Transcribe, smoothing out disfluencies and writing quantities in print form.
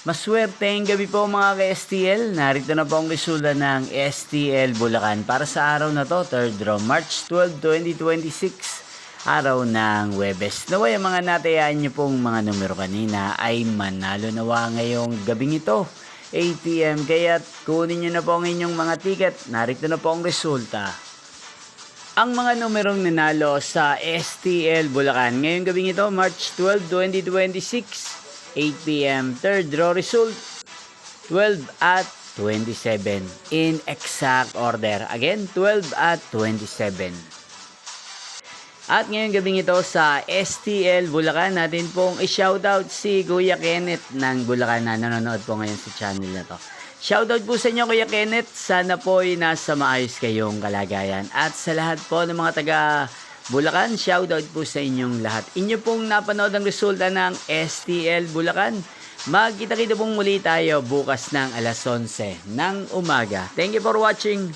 Maswerteng gabi po mga ka-STL. Narito na po ang resulta ng STL Bulacan para sa araw na to, 3rd draw, March 12, 2026, araw ng Huwebes. Naway ang mga natayaan nyo pong mga numero kanina ay manalo nawa ngayong gabing ito, 8 PM. Kaya kunin nyo na po ang inyong mga ticket. Narito na po ang resulta. Ang mga numerong nanalo sa STL Bulacan ngayong gabing ito, March 12, 2026, 8 PM, 3rd draw result, 12 at 27 in exact order. Again, 12 at 27. At ngayong gabing ito sa STL Bulacan, natin pong i-shoutout si Kuya Kenneth ng Bulacan na nanonood po ngayon sa channel na to. Shoutout po sa inyo Kuya Kenneth, sana po ay nasa maayos kayong kalagayan. At sa lahat po ng mga taga Bulacan, shoutout po sa inyong lahat. Inyo pong napanood ang resulta ng STL Bulacan. Magkita-kita pong muli tayo bukas ng alas 11 ng umaga. Thank you for watching.